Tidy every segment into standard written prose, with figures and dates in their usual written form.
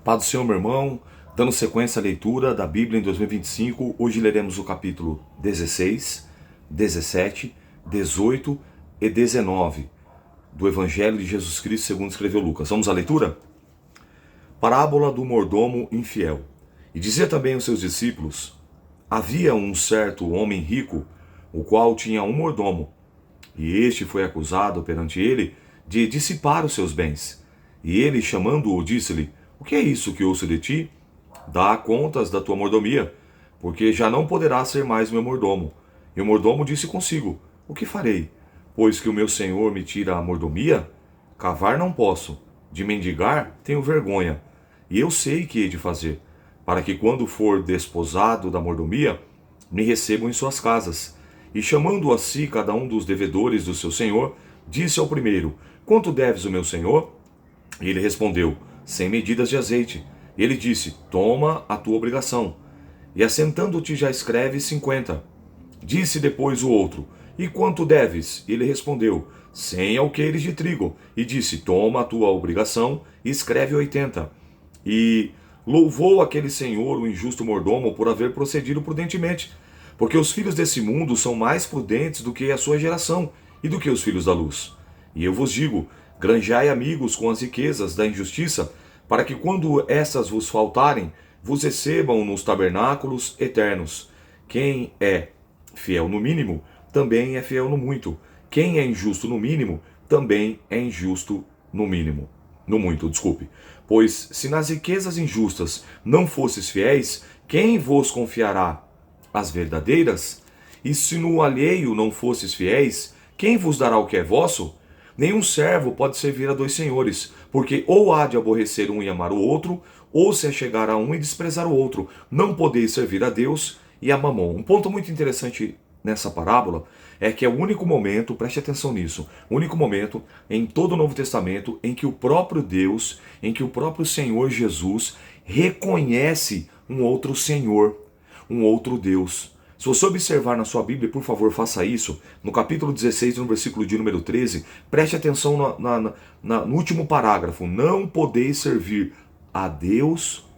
Paz do Senhor, meu irmão, dando sequência à leitura da Bíblia em 2025, hoje leremos o capítulo 16, 17, 18 e 19 do Evangelho de Jesus Cristo segundo escreveu Lucas. Vamos à leitura? Parábola do mordomo infiel. E dizia também aos seus discípulos: havia um certo homem rico, o qual tinha um mordomo, e este foi acusado perante ele de dissipar os seus bens. E ele, chamando-o, disse-lhe: o que é isso que ouço de ti? Dá contas da tua mordomia, porque já não poderás ser mais meu mordomo. E o mordomo disse consigo: o que farei? Pois que o meu senhor me tira a mordomia? Cavar não posso, de mendigar tenho vergonha. E eu sei que hei de fazer, para que quando for desposado da mordomia, me recebam em suas casas. E chamando a si cada um dos devedores do seu senhor, disse ao primeiro: quanto deves o meu senhor? E ele respondeu: 100 medidas de azeite. E ele disse: toma a tua obrigação. E assentando-te já escreve 50. Disse depois o outro: e quanto deves? E ele respondeu: 100 alqueires de trigo. E disse: toma a tua obrigação e escreve 80. E louvou aquele senhor, o injusto mordomo, por haver procedido prudentemente, porque os filhos desse mundo são mais prudentes do que a sua geração e do que os filhos da luz. E eu vos digo: granjai amigos com as riquezas da injustiça, para que quando essas vos faltarem, vos recebam nos tabernáculos eternos. Quem é fiel no mínimo, também é fiel no muito. Quem é injusto no mínimo, também é injusto no mínimo. No muito, desculpe. Pois se nas riquezas injustas não fosses fiéis, quem vos confiará as verdadeiras? E se no alheio não fosses fiéis, quem vos dará o que é vosso? Nenhum servo pode servir a dois senhores, porque ou há de aborrecer um e amar o outro, ou se achegar a um e desprezar o outro. Não podeis servir a Deus e a Mamon. Um ponto muito interessante nessa parábola é que é o único momento, preste atenção nisso, o único momento em todo o Novo Testamento em que o próprio Deus, em que o próprio Senhor Jesus reconhece um outro Senhor, um outro Deus. Se você observar na sua Bíblia, por favor, faça isso. No capítulo 16, no versículo de número 13, preste atenção no último parágrafo. Não podeis servir a Deus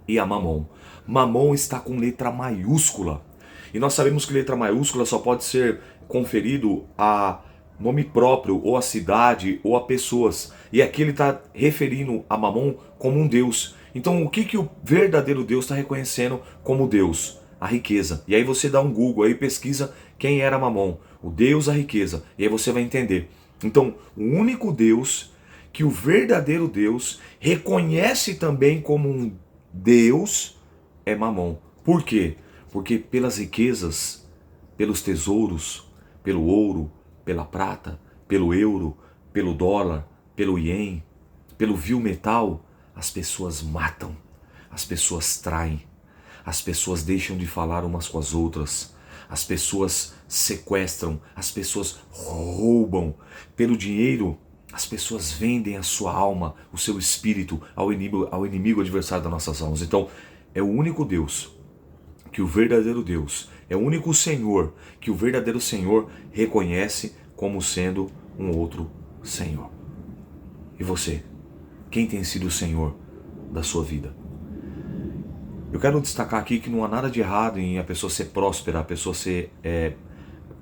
e a Mamon. Mamon está com letra maiúscula. E nós sabemos que letra maiúscula só pode ser conferido a nome próprio, ou a cidade, ou a pessoas. E aqui ele está referindo a Mamon como um Deus. Então o que o verdadeiro Deus está reconhecendo como Deus? A riqueza. E aí você dá um Google aí, pesquisa quem era Mamon, o Deus a riqueza, e aí você vai entender. Então, o único Deus que o verdadeiro Deus reconhece também como um Deus é Mamon. Por quê? Porque pelas riquezas, pelos tesouros, pelo ouro, pela prata, pelo euro, pelo dólar, pelo ien, pelo vil metal, as pessoas matam, as pessoas traem. As pessoas deixam de falar umas com as outras. As pessoas sequestram. As pessoas roubam. Pelo dinheiro, as pessoas vendem a sua alma, o seu espírito ao inimigo adversário das nossas almas. Então, é o único Deus, que o verdadeiro Deus, é o único Senhor, que o verdadeiro Senhor reconhece como sendo um outro Senhor. E você? Quem tem sido o Senhor da sua vida? Eu quero destacar aqui que não há nada de errado em a pessoa ser próspera, a pessoa ser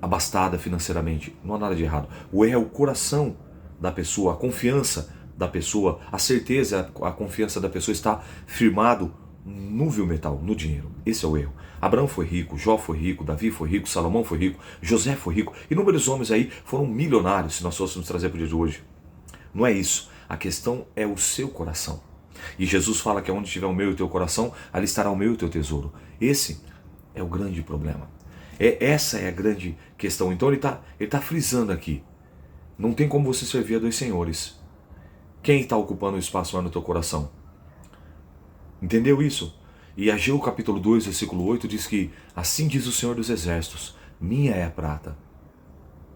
abastada financeiramente. Não há nada de errado. O erro é o coração da pessoa, a confiança da pessoa, a certeza, a confiança da pessoa está firmado no vil metal, no dinheiro. Esse é o erro. Abraão foi rico, Jó foi rico, Davi foi rico, Salomão foi rico, José foi rico. Inúmeros homens aí foram milionários, se nós fôssemos trazer para o dia de hoje. Não é isso. A questão é o seu coração. E Jesus fala que onde estiver o meu e o teu coração, ali estará o meu e o teu tesouro. Esse é o grande problema. Essa é a grande questão. Então ele tá frisando aqui. Não tem como você servir a dois senhores. Quem está ocupando o espaço lá no teu coração? Entendeu isso? E Ageu capítulo 2, versículo 8 diz que assim diz o Senhor dos Exércitos: minha é a prata,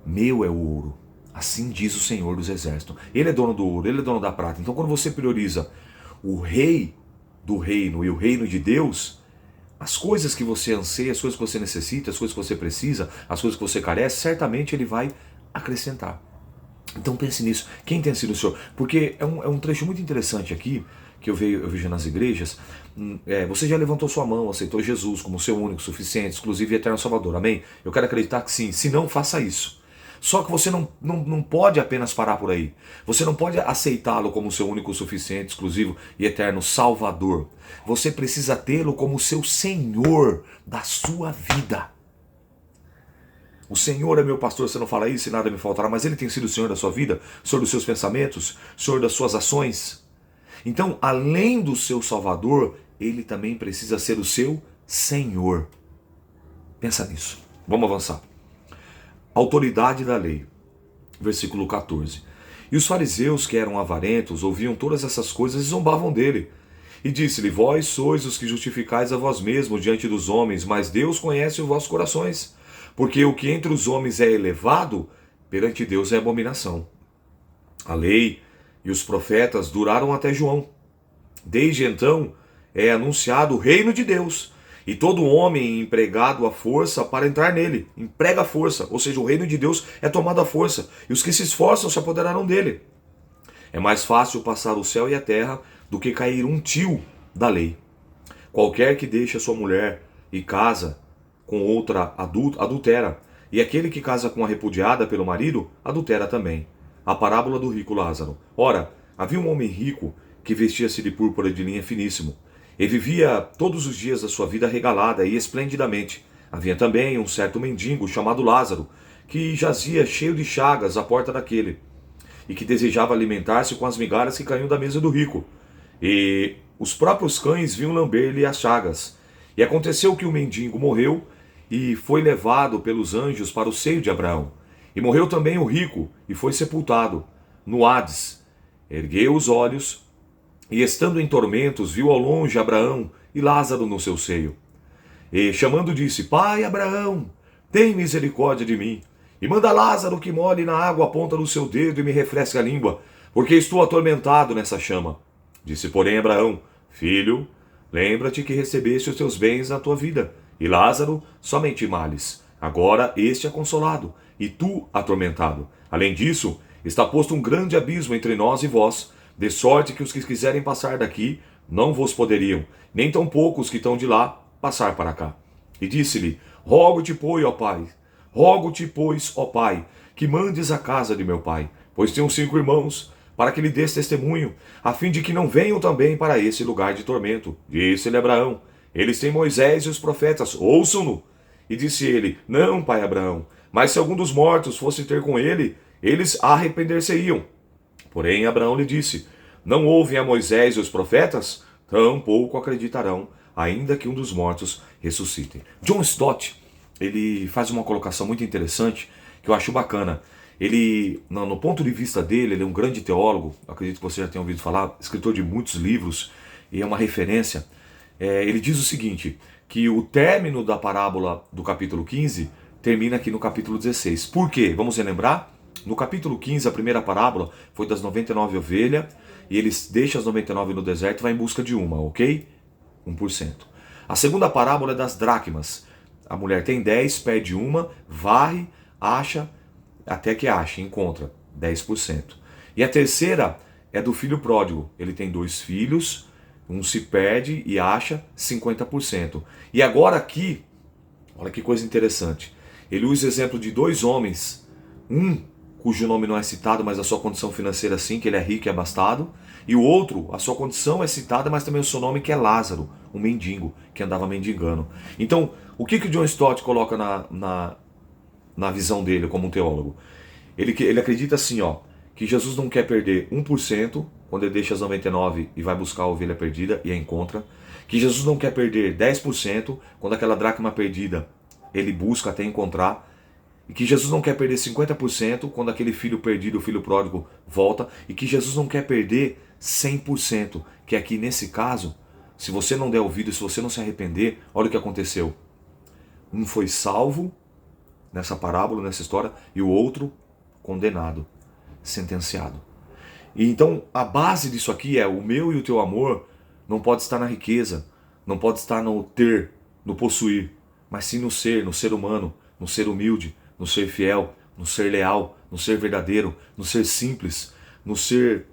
meu é o ouro. Assim diz o Senhor dos Exércitos. Ele é dono do ouro, ele é dono da prata. Então quando você prioriza o rei do reino e o reino de Deus, as coisas que você anseia, as coisas que você necessita, as coisas que você precisa, as coisas que você carece, certamente ele vai acrescentar. Então pense nisso. Quem tem sido o Senhor? Porque é um trecho muito interessante aqui, que eu vejo nas igrejas, você já levantou sua mão, aceitou Jesus como seu único, suficiente, exclusivo e eterno Salvador, amém? Eu quero acreditar que sim, se não, faça isso. Só que você não pode apenas parar por aí. Você não pode aceitá-lo como seu único, suficiente, exclusivo e eterno Salvador. Você precisa tê-lo como seu Senhor da sua vida. O Senhor é meu pastor, você não fala isso e nada me faltará, mas Ele tem sido o Senhor da sua vida, Senhor dos seus pensamentos, Senhor das suas ações. Então, além do seu Salvador, Ele também precisa ser o seu Senhor. Pensa nisso. Vamos avançar. Autoridade da lei. Versículo 14. E os fariseus, que eram avarentos, ouviam todas essas coisas e zombavam dele. E disse-lhe: Vós sois os que justificais a vós mesmos diante dos homens, mas Deus conhece os vossos corações. Porque o que entre os homens é elevado, perante Deus é abominação. A lei e os profetas duraram até João. Desde então é anunciado o reino de Deus. E todo homem empregado à força para entrar nele, emprega a força, ou seja, o reino de Deus é tomado à força, e os que se esforçam se apoderarão dele. É mais fácil passar o céu e a terra do que cair um tio da lei. Qualquer que deixe a sua mulher e casa com outra adultera, e aquele que casa com a repudiada pelo marido, adultera também. A parábola do rico Lázaro. Ora, havia um homem rico que vestia-se de púrpura de linha finíssimo, e vivia todos os dias da sua vida regalada e esplendidamente. Havia também um certo mendigo chamado Lázaro, que jazia cheio de chagas à porta daquele, e que desejava alimentar-se com as migalhas que caíam da mesa do rico. E os próprios cães vinham lamber-lhe as chagas. E aconteceu que o mendigo morreu e foi levado pelos anjos para o seio de Abraão. E morreu também o rico e foi sepultado no Hades. Ergueu os olhos e, estando em tormentos, viu ao longe Abraão e Lázaro no seu seio. E, chamando, disse: Pai Abraão, tem misericórdia de mim, e manda Lázaro que molhe na água a ponta do seu dedo e me refresque a língua, porque estou atormentado nessa chama. Disse, porém, Abraão: Filho, lembra-te que recebeste os teus bens na tua vida, e Lázaro somente males. Agora este é consolado, e tu atormentado. Além disso, está posto um grande abismo entre nós e vós, de sorte que os que quiserem passar daqui não vos poderiam, nem tampouco os que estão de lá passar para cá. E disse-lhe: Rogo-te, pois, ó Pai, que mandes a casa de meu pai, pois tenho 5 irmãos, para que lhe dês testemunho, a fim de que não venham também para esse lugar de tormento. Disse-lhe Abraão: Eles têm Moisés e os profetas, ouçam-no. E disse ele: Não, pai Abraão, mas se algum dos mortos fosse ter com ele, eles arrepender-se-iam. Porém Abraão lhe disse: Não ouvem a Moisés e os profetas? Tampouco acreditarão, ainda que um dos mortos ressuscite. John Stott, ele faz uma colocação muito interessante, que eu acho bacana. Ele, no ponto de vista dele, ele é um grande teólogo, acredito que você já tenha ouvido falar, escritor de muitos livros, e é uma referência. Ele diz o seguinte, que o término da parábola do capítulo 15 termina aqui no capítulo 16. Por quê? Vamos relembrar? No capítulo 15, a primeira parábola foi das 99 ovelhas, e eles deixam as 99 no deserto e vai em busca de uma, ok? 1%. A segunda parábola é das dracmas. A mulher tem 10, perde uma, varre, acha, até que acha, encontra 10%. E a terceira é do filho pródigo. Ele tem 2 filhos, um se perde e acha 50%. E agora aqui, olha que coisa interessante. Ele usa o exemplo de 2 homens, um cujo nome não é citado, mas a sua condição financeira sim, que ele é rico e abastado, e o outro, a sua condição é citada, mas também o seu nome, que é Lázaro, um mendigo, que andava mendigando. Então, o que o John Stott coloca na visão dele como um teólogo? Ele acredita assim, que Jesus não quer perder 1% quando ele deixa as 99 e vai buscar a ovelha perdida e a encontra, que Jesus não quer perder 10% quando aquela dracma perdida ele busca até encontrar, e que Jesus não quer perder 50% quando aquele filho perdido, o filho pródigo, volta, e que Jesus não quer perder 100%, que aqui nesse caso, se você não der ouvido, se você não se arrepender, olha o que aconteceu. Um foi salvo nessa parábola, nessa história, e o outro condenado, sentenciado. E então a base disso aqui é: o meu e o teu amor não pode estar na riqueza, não pode estar no ter, no possuir, mas sim no ser humano, no ser humilde, no ser fiel, no ser leal, no ser verdadeiro, no ser simples, no ser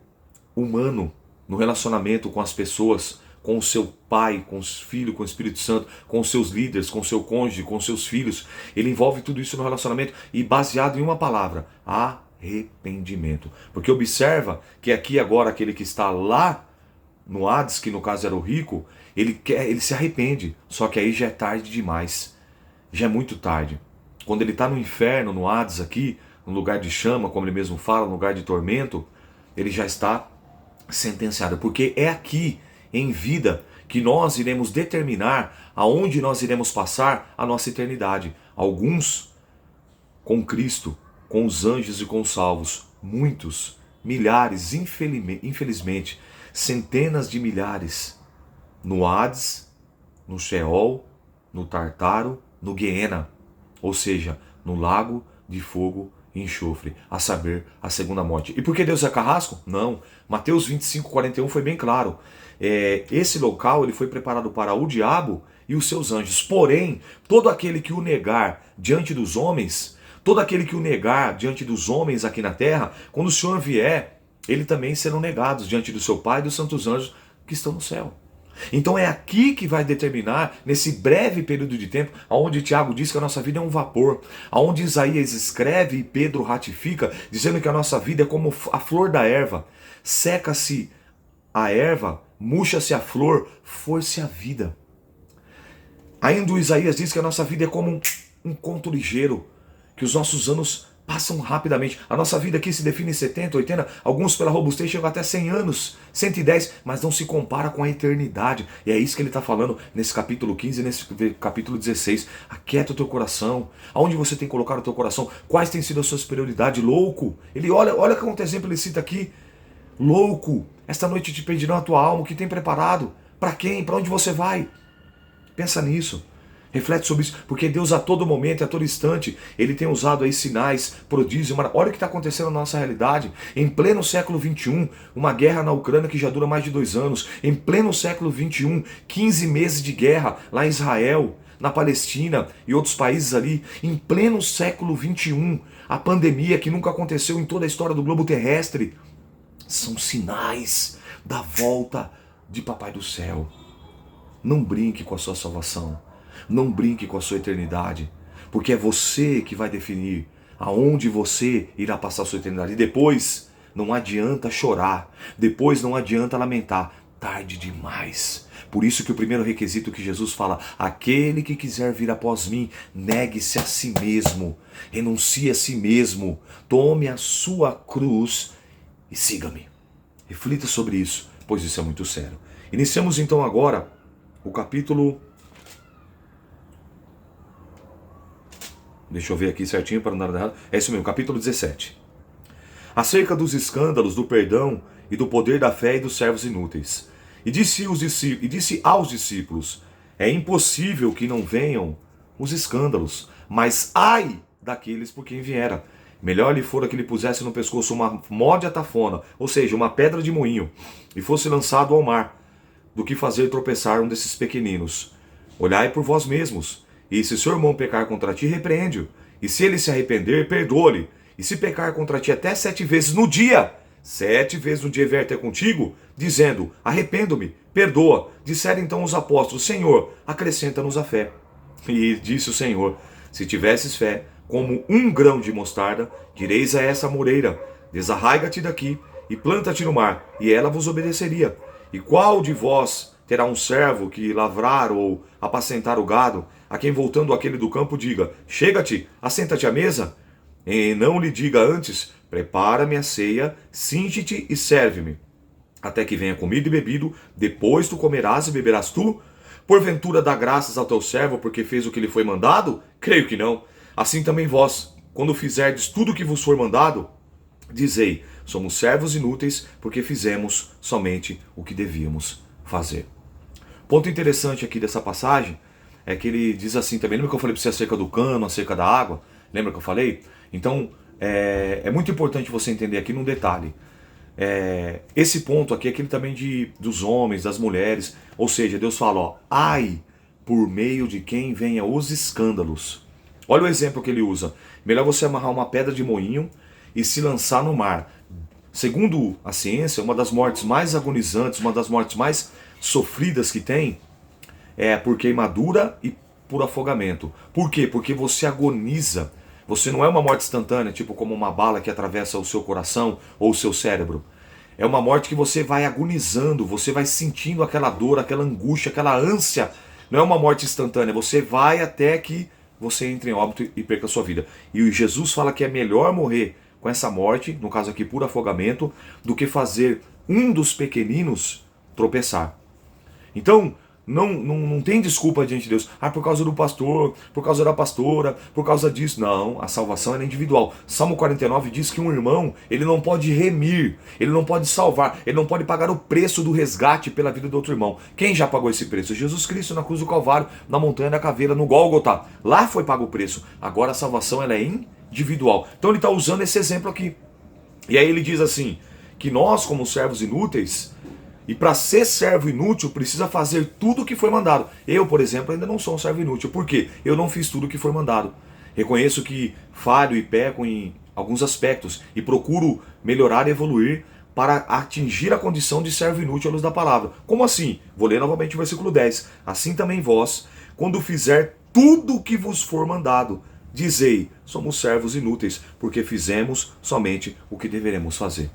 humano, no relacionamento com as pessoas, com o seu pai, com os filhos, com o Espírito Santo, com os seus líderes, com o seu cônjuge, com os seus filhos. Ele envolve tudo isso no relacionamento e baseado em uma palavra: arrependimento. Porque observa que aqui agora aquele que está lá no Hades, que no caso era o rico, ele se arrepende, só que aí já é tarde demais, já é muito tarde. Quando ele está no inferno, no Hades aqui, no lugar de chama, como ele mesmo fala, no lugar de tormento, ele já está sentenciado, porque é aqui, em vida, que nós iremos determinar aonde nós iremos passar a nossa eternidade. Alguns com Cristo, com os anjos e com os salvos, muitos, milhares, infelizmente, centenas de milhares, no Hades, no Sheol, no Tartaro, no Guiena, ou seja, no lago de fogo e enxofre, a saber, a segunda morte. E por que Deus é carrasco? Não. Mateus 25:41 foi bem claro. Esse local ele foi preparado para o diabo e os seus anjos. Porém, todo aquele que o negar diante dos homens, todo aquele que o negar diante dos homens aqui na terra, quando o Senhor vier, ele também serão negados diante do seu Pai e dos santos anjos que estão no céu. Então é aqui que vai determinar, nesse breve período de tempo, onde Tiago diz que a nossa vida é um vapor, onde Isaías escreve e Pedro ratifica, dizendo que a nossa vida é como a flor da erva. Seca-se a erva, murcha-se a flor, foi-se a vida. Ainda o Isaías diz que a nossa vida é como um conto ligeiro, que os nossos anos passam rapidamente. A nossa vida aqui se define em 70, 80, alguns pela robustez chegam até 100 anos, 110, mas não se compara com a eternidade. E é isso que ele está falando nesse capítulo 15 e nesse capítulo 16. Aquieta o teu coração. Aonde você tem que colocar o teu coração? Quais têm sido as suas prioridades? Louco! Ele olha quanto exemplo ele cita aqui. Louco! Esta noite te pedirão a tua alma, o que tem preparado? Para quem? Para onde você vai? Pensa nisso. Reflete sobre isso, porque Deus a todo momento, a todo instante, Ele tem usado aí sinais, prodígios, olha o que está acontecendo na nossa realidade. Em pleno século XXI, uma guerra na Ucrânia que já dura mais de 2 anos. Em pleno século XXI, 15 meses de guerra lá em Israel, na Palestina e outros países ali. Em pleno século XXI, a pandemia que nunca aconteceu em toda a história do globo terrestre. São sinais da volta de Papai do Céu. Não brinque com a sua salvação. Não brinque com a sua eternidade, porque é você que vai definir aonde você irá passar a sua eternidade. E depois não adianta chorar, depois não adianta lamentar, tarde demais. Por isso que o primeiro requisito que Jesus fala: aquele que quiser vir após mim, negue-se a si mesmo, renuncie a si mesmo, tome a sua cruz e siga-me. Reflita sobre isso, pois isso é muito sério. Iniciamos então agora o capítulo... Deixa eu ver aqui certinho para não dar nada errado. É isso mesmo, capítulo 17. Acerca dos escândalos, do perdão e do poder da fé e dos servos inúteis. E disse aos discípulos: é impossível que não venham os escândalos, mas ai daqueles por quem viera. Melhor lhe fora que lhe pusesse no pescoço uma mó de atafona, ou seja, uma pedra de moinho, e fosse lançado ao mar, do que fazer tropeçar um desses pequeninos. Olhai por vós mesmos. E se seu irmão pecar contra ti, repreende-o. E se ele se arrepender, perdoa-lhe. E se pecar contra ti até 7 vezes no dia, 7 vezes no dia vier até contigo, dizendo: arrependo-me, perdoa. Disseram então os apóstolos: Senhor, acrescenta-nos a fé. E disse o Senhor: se tivesses fé, como um grão de mostarda, direis a essa moreira: desarraiga-te daqui e planta-te no mar, e ela vos obedeceria. E qual de vós terá um servo que lavrar ou apacentar o gado, a quem voltando aquele do campo diga: chega-te, assenta-te à mesa? E não lhe diga antes: prepara-me a ceia, cinge-te e serve-me, até que venha comida e bebido, depois tu comerás e beberás tu? Porventura dá graças ao teu servo porque fez o que lhe foi mandado? Creio que não. Assim também vós, quando fizerdes tudo o que vos for mandado, dizei: somos servos inúteis porque fizemos somente o que devíamos fazer. Ponto interessante aqui dessa passagem é que ele diz assim também. Lembra que eu falei para você acerca do cano, acerca da água? Lembra que eu falei? Então, é muito importante você entender aqui num detalhe. Esse ponto aqui é aquele também dos homens, das mulheres. Ou seja, Deus fala: ó, ai por meio de quem venha os escândalos. Olha o exemplo que ele usa. Melhor você amarrar uma pedra de moinho e se lançar no mar. Segundo a ciência, uma das mortes mais agonizantes, uma das mortes mais sofridas que tem é por queimadura e por afogamento. Por quê? Porque você agoniza. Você não é uma morte instantânea, tipo como uma bala que atravessa o seu coração ou o seu cérebro. É uma morte que você vai agonizando, você vai sentindo aquela dor, aquela angústia, aquela ânsia. Não é uma morte instantânea, você vai até que você entre em óbito e perca a sua vida. E Jesus fala que é melhor morrer com essa morte, no caso aqui por afogamento, do que fazer um dos pequeninos tropeçar. Então, não tem desculpa diante de Deus. Por causa do pastor, por causa da pastora, por causa disso. Não, a salvação é individual. Salmo 49 diz que um irmão, ele não pode remir, ele não pode salvar, ele não pode pagar o preço do resgate pela vida do outro irmão. Quem já pagou esse preço? Jesus Cristo na cruz do Calvário, na montanha da caveira, no Gólgota. Lá foi pago o preço. Agora a salvação ela é individual. Então ele está usando esse exemplo aqui. E aí ele diz assim, que nós como servos inúteis, e para ser servo inútil, precisa fazer tudo o que foi mandado. Eu, por exemplo, ainda não sou um servo inútil. Por quê? Eu não fiz tudo o que foi mandado. Reconheço que falho e peco em alguns aspectos e procuro melhorar e evoluir para atingir a condição de servo inútil à luz da palavra. Como assim? Vou ler novamente o versículo 10. Assim também vós, quando fizer tudo o que vos for mandado, dizei, somos servos inúteis, porque fizemos somente o que deveremos fazer.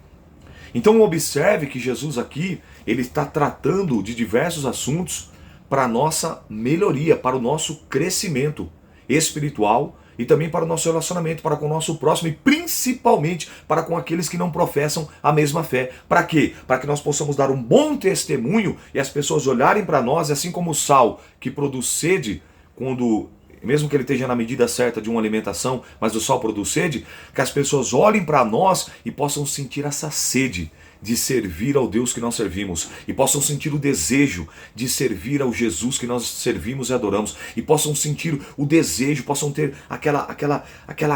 Então observe que Jesus aqui, ele está tratando de diversos assuntos para a nossa melhoria, para o nosso crescimento espiritual e também para o nosso relacionamento, para com o nosso próximo e principalmente para com aqueles que não professam a mesma fé. Para quê? Para que nós possamos dar um bom testemunho e as pessoas olharem para nós, assim como o sal que produz sede quando... mesmo que ele esteja na medida certa de uma alimentação, mas o sal produz sede, que as pessoas olhem para nós e possam sentir essa sede de servir ao Deus que nós servimos, e possam sentir o desejo de servir ao Jesus que nós servimos e adoramos, e possam sentir o desejo, possam ter aquela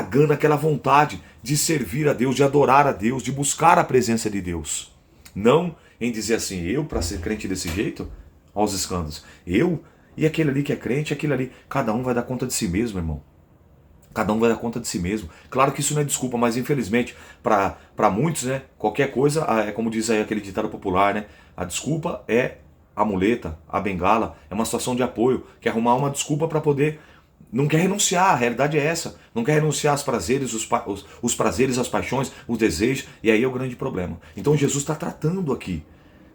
gana, aquela vontade de servir a Deus, de adorar a Deus, de buscar a presença de Deus. Não em dizer assim, eu para ser crente desse jeito, aos escândalos, eu... e aquele ali que é crente, aquele ali, cada um vai dar conta de si mesmo, irmão. Cada um vai dar conta de si mesmo. Claro que isso não é desculpa, mas infelizmente, para muitos, né, qualquer coisa, é como diz aí aquele ditado popular, né, a desculpa é a muleta, a bengala, é uma situação de apoio, que é arrumar uma desculpa para poder... Não quer renunciar, a realidade é essa. Não quer renunciar aos prazeres, os prazeres, as paixões, os desejos, e aí é o grande problema. Então Jesus está tratando aqui.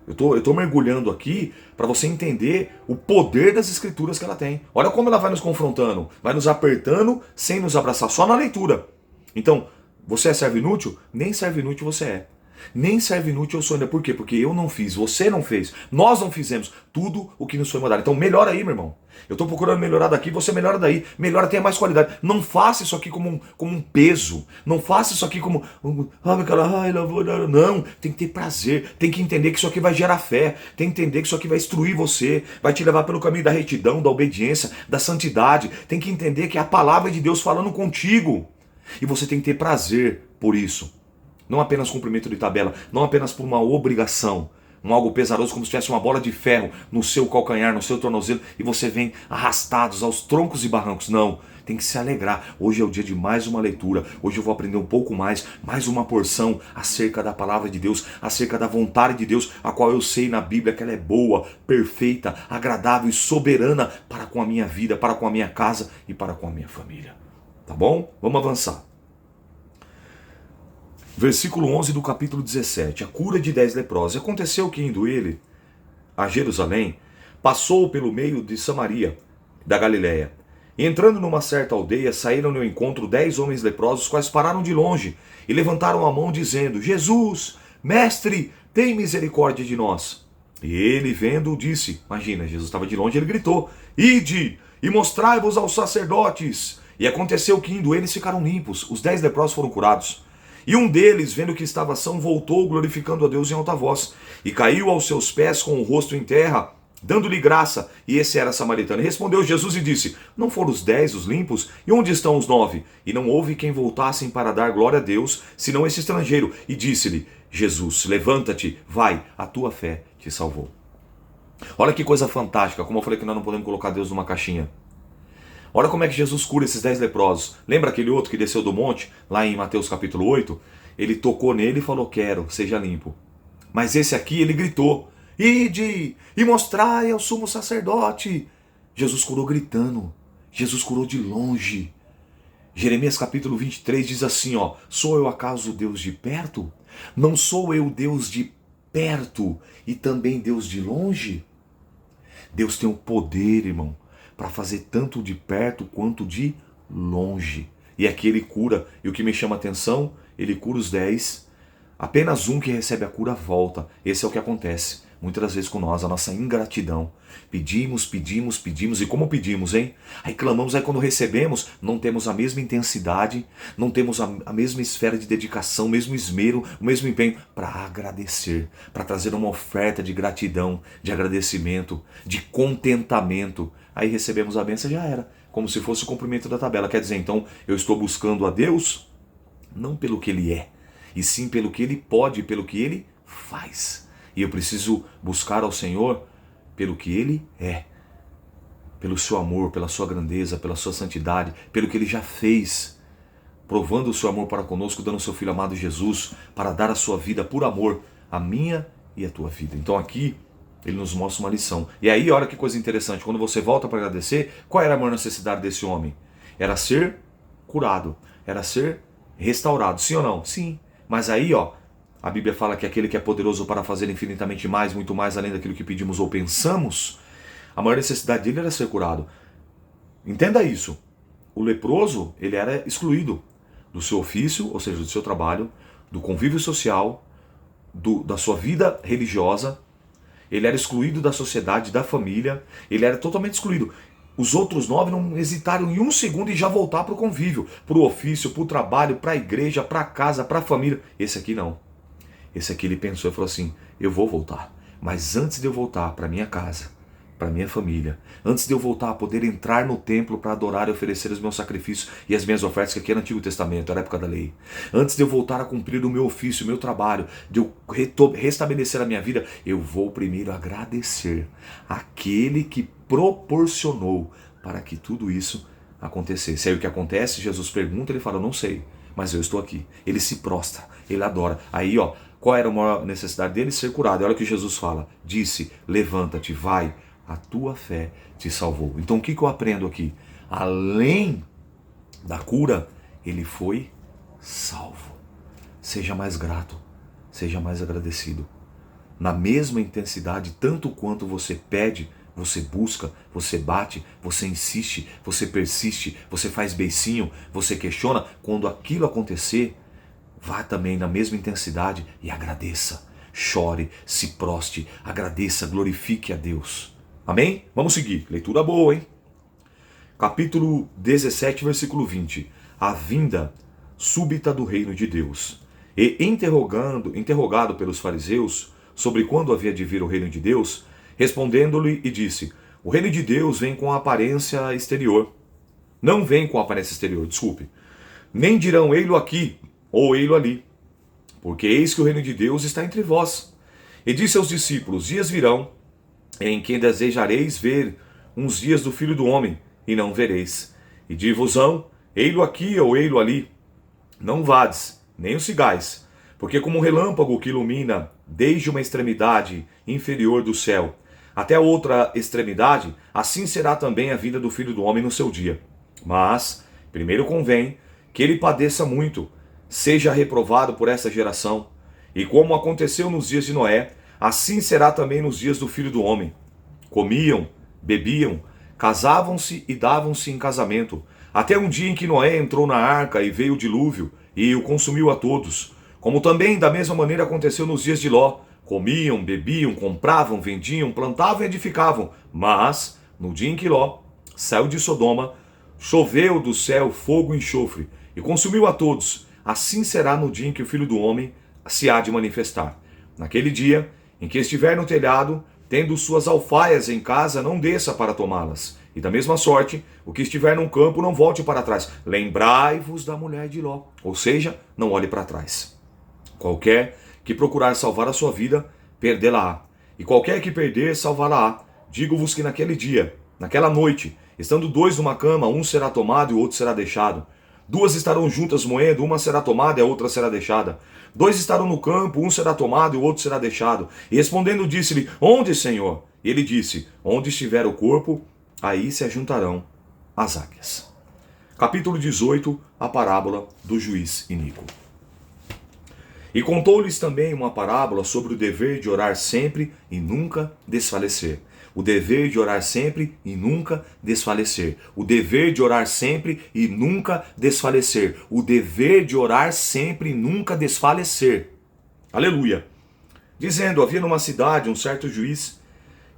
Eu tô mergulhando aqui para você entender o poder das escrituras que ela tem. Olha como ela vai nos confrontando, vai nos apertando sem nos abraçar, só na leitura. Então, você é servo inútil? Nem servo inútil você é. Nem servo inútil eu sou ainda. Por quê? Porque eu não fiz, você não fez, nós não fizemos tudo o que nos foi mandado. Então melhora aí, meu irmão. Eu estou procurando melhorar daqui, você melhora daí. Melhora, tenha mais qualidade. Não faça isso aqui como um peso. Não faça isso aqui como... Não, tem que ter prazer. Tem que entender que isso aqui vai gerar fé. Tem que entender que isso aqui vai instruir você. Vai te levar pelo caminho da retidão, da obediência, da santidade. Tem que entender que é a palavra de Deus falando contigo. E você tem que ter prazer por isso. Não apenas cumprimento de tabela, não apenas por uma obrigação, algo pesaroso como se tivesse uma bola de ferro no seu calcanhar, no seu tornozelo, e você vem arrastados aos troncos e barrancos. Não, tem que se alegrar. Hoje é o dia de mais uma leitura, hoje eu vou aprender um pouco mais uma porção acerca da palavra de Deus, acerca da vontade de Deus, a qual eu sei na Bíblia que ela é boa, perfeita, agradável e soberana para com a minha vida, para com a minha casa e para com a minha família. Tá bom? Vamos avançar. Versículo 11 do capítulo 17, a cura de 10 leprosos. Aconteceu que indo ele a Jerusalém, passou pelo meio de Samaria, da Galiléia. E entrando numa certa aldeia, saíram-lhe ao encontro 10 homens leprosos, os quais pararam de longe e levantaram a mão dizendo, Jesus, mestre, tem misericórdia de nós. E ele vendo disse, imagina, Jesus estava de longe, ele gritou, ide e mostrai-vos aos sacerdotes. E aconteceu que indo eles ficaram limpos, os 10 leprosos foram curados. E um deles, vendo que estava são, voltou glorificando a Deus em alta voz, e caiu aos seus pés com o rosto em terra, dando-lhe graça, e esse era samaritano. E respondeu Jesus e disse, não foram os 10 os limpos? E onde estão os 9? E não houve quem voltassem para dar glória a Deus, senão esse estrangeiro. E disse-lhe, Jesus, levanta-te, vai, a tua fé te salvou. Olha que coisa fantástica, como eu falei que nós não podemos colocar Deus numa caixinha. Olha como é que Jesus cura esses 10 leprosos. Lembra aquele outro que desceu do monte, lá em Mateus capítulo 8? ele tocou nele e falou: quero, seja limpo. Mas esse aqui, ele gritou: ide e mostrai ao sumo sacerdote. Jesus curou gritando, Jesus curou de longe. Jeremias capítulo 23 diz assim, sou eu acaso o Deus de perto? Não sou eu Deus de perto e também Deus de longe? Deus tem o poder, irmão, para fazer tanto de perto quanto de longe. E aqui ele cura, e o que me chama a atenção, ele cura os 10, apenas um que recebe a cura volta. Esse é o que acontece muitas das vezes com nós, a nossa ingratidão. Pedimos, e como pedimos, hein? Aí clamamos, aí quando recebemos, não temos a mesma intensidade, não temos a mesma esfera de dedicação, o mesmo esmero, o mesmo empenho para agradecer, para trazer uma oferta de gratidão, de agradecimento, de contentamento. Aí recebemos a bênção, já era, como se fosse o cumprimento da tabela. Quer dizer, então, eu estou buscando a Deus, não pelo que Ele é, e sim pelo que Ele pode, pelo que Ele faz. E eu preciso buscar ao Senhor pelo que Ele é, pelo seu amor, pela sua grandeza, pela sua santidade, pelo que Ele já fez, provando o seu amor para conosco, dando o seu Filho amado Jesus, para dar a sua vida por amor, a minha e a tua vida. Então aqui, Ele nos mostra uma lição. E aí, olha que coisa interessante, quando você volta para agradecer, qual era a maior necessidade desse homem? Era ser curado, era ser restaurado, sim ou não? Sim. Mas aí, a Bíblia fala que aquele que é poderoso para fazer infinitamente mais, muito mais além daquilo que pedimos ou pensamos, a maior necessidade dele era ser curado. Entenda isso. O leproso, ele era excluído do seu ofício, ou seja, do seu trabalho, do convívio social, da sua vida religiosa. Ele era excluído da sociedade, da família. Ele era totalmente excluído. Os outros 9 não hesitaram em um segundo e já voltar para o convívio, para o ofício, para o trabalho, para a igreja, para a casa, para a família. Esse aqui não. Esse aqui ele pensou e falou assim: eu vou voltar, mas antes de eu voltar para minha casa, para minha família, antes de eu voltar a poder entrar no templo para adorar e oferecer os meus sacrifícios e as minhas ofertas, que aqui era no Antigo Testamento, era a época da lei, antes de eu voltar a cumprir o meu ofício, o meu trabalho, de eu restabelecer a minha vida, eu vou primeiro agradecer aquele que proporcionou para que tudo isso acontecesse. Aí o que acontece? Jesus pergunta, ele fala: eu não sei, mas eu estou aqui. Ele se prostra, ele adora. Aí, qual era a maior necessidade dele? Ser curado. Olha o que Jesus fala. Disse: levanta-te, vai, a tua fé te salvou. Então o que eu aprendo aqui? Além da cura, ele foi salvo. Seja mais grato, seja mais agradecido. Na mesma intensidade, tanto quanto você pede, você busca, você bate, você insiste, você persiste, você faz beicinho, você questiona. Quando aquilo acontecer, vá também na mesma intensidade e agradeça. Chore, se proste, agradeça, glorifique a Deus. Amém? Vamos seguir. Leitura boa, hein? Capítulo 17, versículo 20. A vinda súbita do reino de Deus. E interrogado pelos fariseus sobre quando havia de vir o reino de Deus, respondendo-lhe e disse: o reino de Deus vem com a aparência exterior. Não vem com a aparência exterior, desculpe. Nem dirão ei-lo aqui ou ei-lo ali, porque eis que o reino de Deus está entre vós. E disse aos discípulos: dias virão em que desejareis ver uns dias do Filho do Homem, e não vereis. E dir-vos-ão: ei-lo aqui ou ei-lo ali. Não vades, nem o sigais, porque como um relâmpago que ilumina desde uma extremidade inferior do céu até a outra extremidade, assim será também a vinda do Filho do Homem no seu dia. Mas primeiro convém que ele padeça muito, seja reprovado por essa geração. E como aconteceu nos dias de Noé, assim será também nos dias do Filho do Homem. Comiam, bebiam, casavam-se e davam-se em casamento, até um dia em que Noé entrou na arca e veio o dilúvio e o consumiu a todos. Como também da mesma maneira aconteceu nos dias de Ló. Comiam, bebiam, compravam, vendiam, plantavam e edificavam. Mas, no dia em que Ló saiu de Sodoma, choveu do céu fogo e enxofre, e consumiu a todos. Assim será no dia em que o Filho do Homem se há de manifestar. Naquele dia, em que estiver no telhado, tendo suas alfaias em casa, não desça para tomá-las. E da mesma sorte, o que estiver num campo, não volte para trás. Lembrai-vos da mulher de Ló. Ou seja, não olhe para trás. Qualquer que procurar salvar a sua vida, perdê-la-á. E qualquer que perder, salvá-la-á. Digo-vos que naquele dia, naquela noite, estando dois numa cama, um será tomado e o outro será deixado. Duas estarão juntas moendo, uma será tomada e a outra será deixada. Dois estarão no campo, um será tomado e o outro será deixado. E respondendo disse-lhe, onde, Senhor? E ele disse, onde estiver o corpo, aí se ajuntarão as águias. Capítulo 18, a parábola do juiz iníquo. E contou-lhes também uma parábola sobre o dever de orar sempre e nunca desfalecer. O dever de orar sempre e nunca desfalecer. O dever de orar sempre e nunca desfalecer. O dever de orar sempre e nunca desfalecer. Aleluia! Dizendo, havia numa cidade um certo juiz,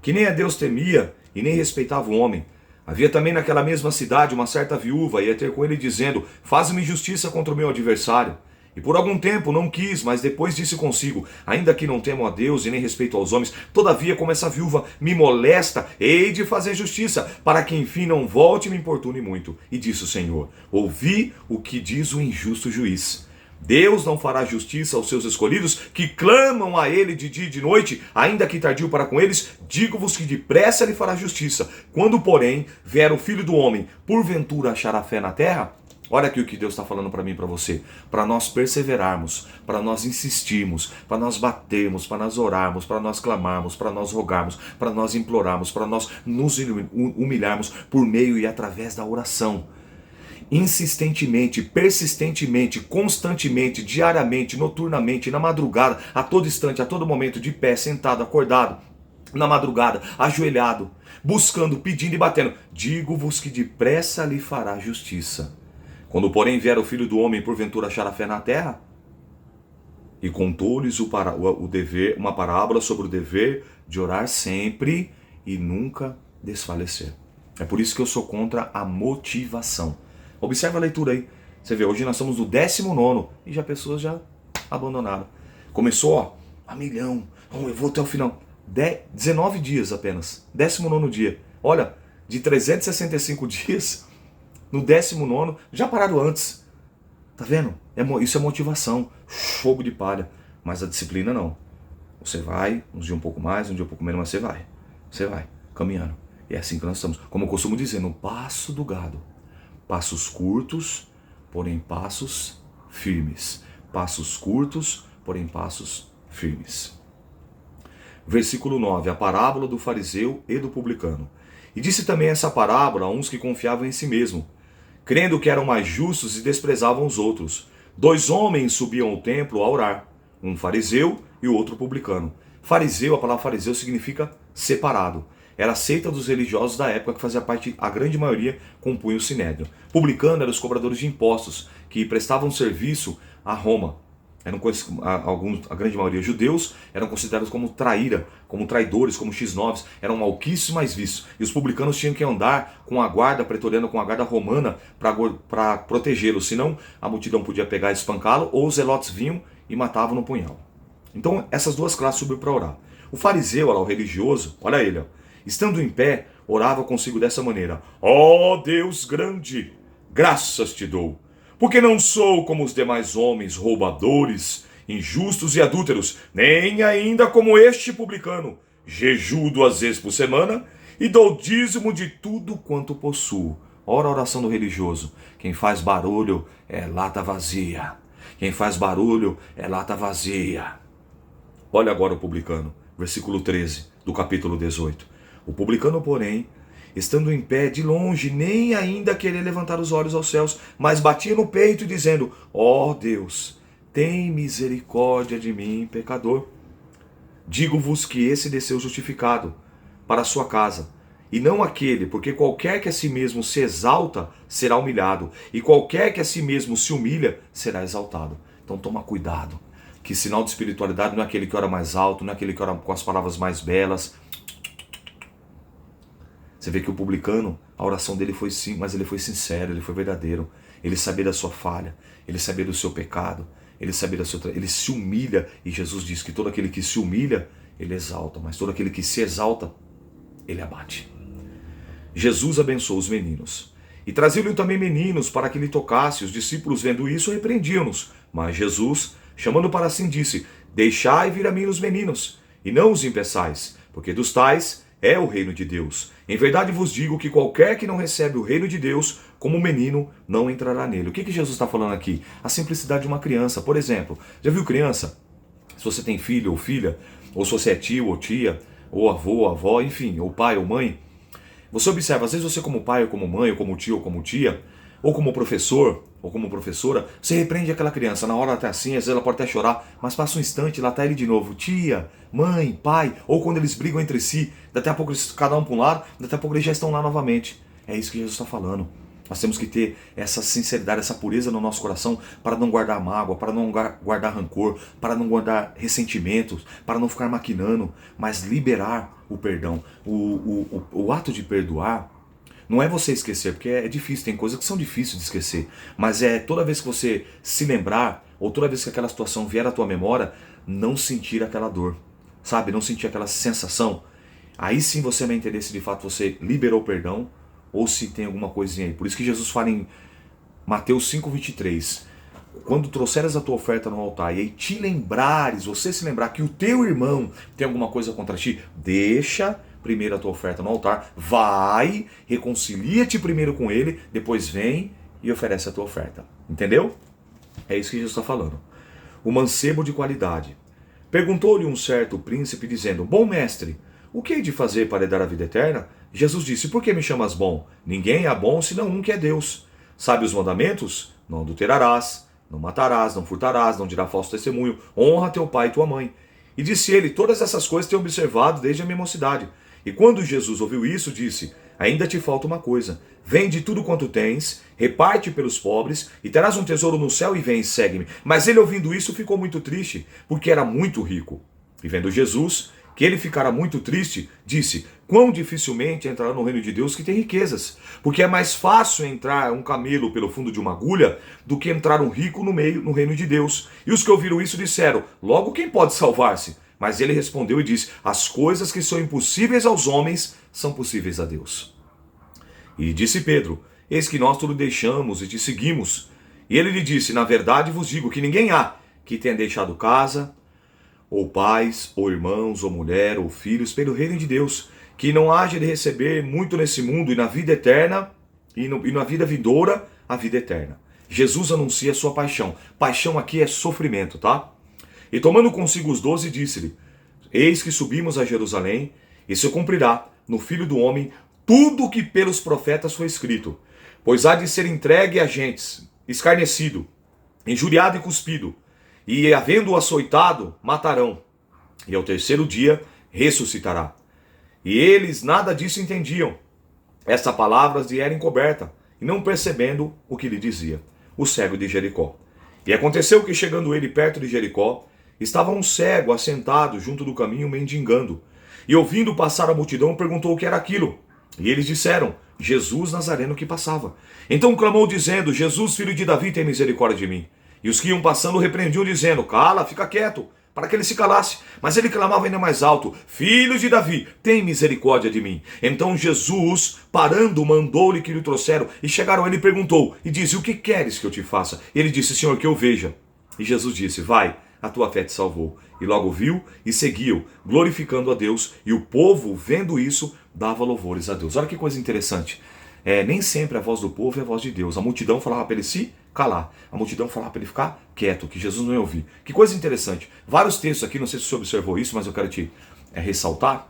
que nem a Deus temia e nem respeitava o homem. Havia também naquela mesma cidade uma certa viúva, e ia ter com ele dizendo, faz-me justiça contra o meu adversário. E por algum tempo não quis, mas depois disse consigo, ainda que não temo a Deus e nem respeito aos homens, todavia como essa viúva me molesta, hei de fazer justiça, para que enfim não volte e me importune muito. E disse o Senhor, ouvi o que diz o injusto juiz. Deus não fará justiça aos seus escolhidos, que clamam a ele de dia e de noite, ainda que tardio para com eles, digo-vos que depressa lhe fará justiça. Quando, porém, vier o Filho do Homem, porventura achará fé na terra? Olha aqui o que Deus está falando para mim e para você. Para nós perseverarmos, para nós insistirmos, para nós batermos, para nós orarmos, para nós clamarmos, para nós rogarmos, para nós implorarmos, para nós nos humilharmos por meio e através da oração. Insistentemente, persistentemente, constantemente, diariamente, noturnamente, na madrugada, a todo instante, a todo momento, de pé, sentado, acordado, na madrugada, ajoelhado, buscando, pedindo e batendo. Digo-vos que depressa lhe fará justiça. Quando, porém, vier o Filho do Homem, porventura achará fé na terra? E contou-lhes uma parábola sobre o dever de orar sempre e nunca desfalecer. É por isso que eu sou contra a motivação. Observa a leitura aí. Você vê, hoje nós estamos no 19º e já pessoas já abandonaram. Começou, ó, a milhão. Eu vou até o final. 19 dias apenas. 19º dia. Olha, de 365 dias... No 19º, já pararam antes. Tá vendo? Isso é motivação. Fogo de palha. Mas a disciplina não. Você vai, uns dias um pouco mais, um dia um pouco menos, mas você vai. Você vai, caminhando. E é assim que nós estamos. Como eu costumo dizer, no passo do gado. Passos curtos, porém passos firmes. Passos curtos, porém passos firmes. Versículo 9. A parábola do fariseu e do publicano. E disse também essa parábola a uns que confiavam em si mesmo, crendo que eram mais justos e desprezavam os outros. Dois homens subiam ao templo a orar, um fariseu e o outro publicano. Fariseu, a palavra fariseu significa separado. Era a seita dos religiosos da época que fazia parte, a grande maioria, compunha o sinédrio. Publicano eram os cobradores de impostos, que prestavam serviço a Roma. A grande maioria judeus, eram considerados como traidores, como X9s, eram malquíssimos mais vistos. E os publicanos tinham que andar com a guarda pretoriana, com a guarda romana, para protegê-los, senão a multidão podia pegar e espancá-lo, ou os zelotes vinham e matavam no punhal. Então essas duas classes subiram para orar. O fariseu, o religioso, olha ele, estando em pé, orava consigo dessa maneira: ó Deus grande, graças te dou, porque não sou como os demais homens, roubadores, injustos e adúlteros, nem ainda como este publicano. Jejuo 2 vezes por semana e dou dízimo de tudo quanto possuo. Ora a oração do religioso. Quem faz barulho é lata vazia. Quem faz barulho é lata vazia. Olha agora o publicano, versículo 13 do capítulo 18. O publicano, porém, estando em pé, de longe, nem ainda queria levantar os olhos aos céus, mas batia no peito, dizendo: ó Deus, tem misericórdia de mim, pecador. Digo-vos que esse desceu justificado para a sua casa, e não aquele, porque qualquer que a si mesmo se exalta, será humilhado, e qualquer que a si mesmo se humilha, será exaltado. Então toma cuidado, que sinal de espiritualidade não é aquele que ora mais alto, não é aquele que ora com as palavras mais belas. Você vê que o publicano, a oração dele foi sim, mas ele foi sincero, ele foi verdadeiro. Ele sabia da sua falha, ele sabia do seu pecado, ele sabia ele se humilha, e Jesus diz que todo aquele que se humilha, ele exalta, mas todo aquele que se exalta, ele abate. Jesus abençoou os meninos, e traziam-lhe também meninos para que lhe tocasse. Os discípulos, vendo isso, repreendiam-nos. Mas Jesus, chamando para si, disse: deixai vir a mim os meninos, e não os impeçais, porque dos tais é o reino de Deus. Em verdade vos digo que qualquer que não recebe o reino de Deus como menino não entrará nele. O que Jesus está falando aqui? A simplicidade de uma criança. Por exemplo, já viu criança? Se você tem filho ou filha, ou se você é tio ou tia, ou avô, avó, enfim, ou pai ou mãe, você observa, às vezes você como pai ou como mãe, ou como tio ou como tia, ou como professor, ou como professora, você repreende aquela criança, na hora ela tá assim, às vezes ela pode até chorar, mas passa um instante, lá tá ele de novo, tia, mãe, pai, ou quando eles brigam entre si, daqui a pouco eles, cada um para um lado, daqui a pouco eles já estão lá novamente. É isso que Jesus está falando. Nós temos que ter essa sinceridade, essa pureza no nosso coração para não guardar mágoa, para não guardar rancor, para não guardar ressentimentos, para não ficar maquinando, mas liberar o perdão. O ato de perdoar não é você esquecer, porque é difícil, tem coisas que são difíceis de esquecer, mas é toda vez que você se lembrar, ou toda vez que aquela situação vier à tua memória, não sentir aquela dor, sabe? Não sentir aquela sensação. Aí sim você vai entender se de fato você liberou o perdão, ou se tem alguma coisinha aí. Por isso que Jesus fala em Mateus 5,23, quando trouxeres a tua oferta no altar e aí te lembrares, você se lembrar que o teu irmão tem alguma coisa contra ti, deixa primeiro a tua oferta no altar, vai, reconcilia-te primeiro com ele, depois vem e oferece a tua oferta. Entendeu? É isso que Jesus está falando. O mancebo de qualidade. Perguntou-lhe um certo príncipe, dizendo, bom mestre, o que hei de fazer para herdar a vida eterna? Jesus disse, por que me chamas bom? Ninguém é bom senão um que é Deus. Sabe os mandamentos? Não adulterarás, não matarás, não furtarás, não dirás falso testemunho, honra teu pai e tua mãe. E disse ele, todas essas coisas tenho observado desde a minha mocidade. E quando Jesus ouviu isso, disse, ainda te falta uma coisa, vende tudo quanto tens, reparte pelos pobres, e terás um tesouro no céu e vem e segue-me. Mas ele ouvindo isso ficou muito triste, porque era muito rico. E vendo Jesus que ele ficara muito triste, disse, quão dificilmente entrará no reino de Deus que tem riquezas, porque é mais fácil entrar um camelo pelo fundo de uma agulha do que entrar um rico no reino de Deus. E os que ouviram isso disseram, logo quem pode salvar-se? Mas ele respondeu e disse, as coisas que são impossíveis aos homens são possíveis a Deus. E disse Pedro, eis que nós tudo deixamos e te seguimos. E ele lhe disse, na verdade vos digo que ninguém há que tenha deixado casa, ou pais, ou irmãos, ou mulher, ou filhos, pelo reino de Deus, que não haja de receber muito nesse mundo e na vida eterna, e na vida vindoura, a vida eterna. Jesus anuncia a sua paixão. Paixão aqui é sofrimento, tá? E tomando consigo os 12, disse-lhe, eis que subimos a Jerusalém, e se cumprirá no Filho do Homem tudo o que pelos profetas foi escrito. Pois há de ser entregue a gentes, escarnecido, injuriado e cuspido, e havendo-o açoitado, matarão, e ao terceiro dia ressuscitará. E eles nada disso entendiam. Esta palavra lhe era encoberta, e não percebendo o que lhe dizia, o cego de Jericó. E aconteceu que, chegando ele perto de Jericó, estava um cego assentado junto do caminho mendigando. E ouvindo passar a multidão, perguntou o que era aquilo. E eles disseram, Jesus Nazareno que passava. Então clamou dizendo, Jesus, filho de Davi, tem misericórdia de mim. E os que iam passando repreendiam, dizendo, cala, fica quieto, para que ele se calasse. Mas ele clamava ainda mais alto, filho de Davi, tem misericórdia de mim. Então Jesus, parando, mandou-lhe que lhe trouxeram. E chegaram a ele e perguntou, e disse, o que queres que eu te faça? Ele disse, Senhor, que eu veja. E Jesus disse, vai, a tua fé te salvou. E logo viu e seguiu, glorificando a Deus. E o povo, vendo isso, dava louvores a Deus. Olha que coisa interessante. Nem sempre a voz do povo é a voz de Deus. A multidão falava para ele se calar. A multidão falava para ele ficar quieto, que Jesus não ia ouvir. Que coisa interessante. Vários textos aqui, não sei se você observou isso, mas eu quero te ressaltar.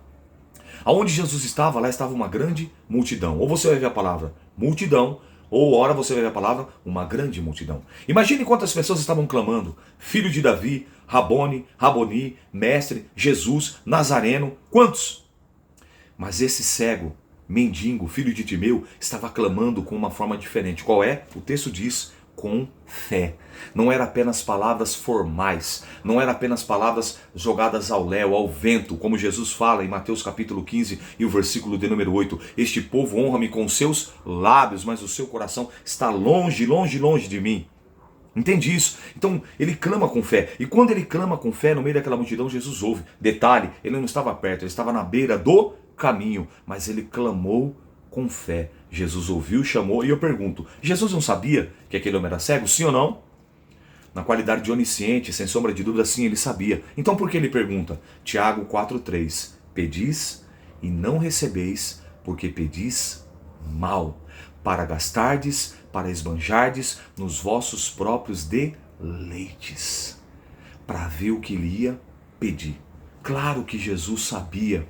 Aonde Jesus estava, lá estava uma grande multidão. Ou você vai ver a palavra multidão, ou ora você vai ver a palavra uma grande multidão. Imagine quantas pessoas estavam clamando. Filho de Davi, Raboni, mestre, Jesus, Nazareno. Quantos? Mas esse cego, mendigo, filho de Timeu, estava clamando com uma forma diferente. Qual é? O texto diz, com fé. Não era apenas palavras formais, não era apenas palavras jogadas ao léu, ao vento, como Jesus fala em Mateus capítulo 15 e o versículo de número 8. Este povo honra-me com seus lábios, mas o seu coração está longe, longe, longe de mim. Entende isso? Então ele clama com fé. E quando ele clama com fé, no meio daquela multidão, Jesus ouve. Detalhe, ele não estava perto, ele estava na beira do caminho, mas ele clamou com fé. Jesus ouviu, chamou, e eu pergunto, Jesus não sabia que aquele homem era cego? Sim ou não? Na qualidade de onisciente, sem sombra de dúvida, sim, ele sabia. Então por que ele pergunta? Tiago 4,3, pedis e não recebeis, porque pedis mal, para gastardes, para esbanjardes nos vossos próprios deleites, para ver o que ele ia pedir. Claro que Jesus sabia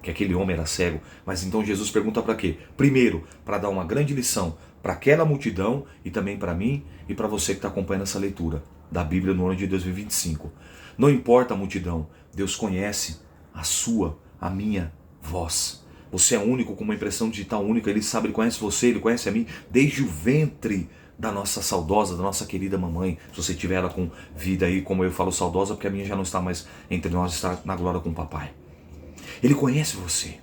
que aquele homem era cego, mas então Jesus pergunta para quê? Primeiro, para dar uma grande lição para aquela multidão e também para mim e para você que está acompanhando essa leitura da Bíblia no ano de 2025. Não importa a multidão, Deus conhece a sua, a minha voz. Você é único, com uma impressão digital única, Ele sabe, Ele conhece você, Ele conhece a mim, desde o ventre da nossa saudosa, da nossa querida mamãe. Se você tiver ela com vida aí, como eu falo saudosa, porque a minha já não está mais entre nós, está na glória com o papai. Ele conhece você.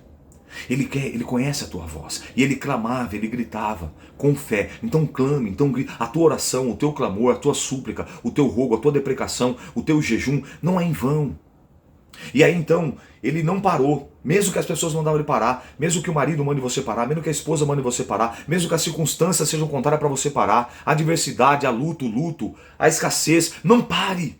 Ele conhece a tua voz. E ele clamava, ele gritava com fé. Então clame, então grite. A tua oração, o teu clamor, a tua súplica, o teu rogo, a tua deprecação, o teu jejum, não é em vão. E aí então, ele não parou. Mesmo que as pessoas mandavam ele parar, mesmo que o marido mande você parar, mesmo que a esposa mande você parar, mesmo que as circunstâncias sejam contrárias para você parar, a adversidade, a luto, a escassez, não pare.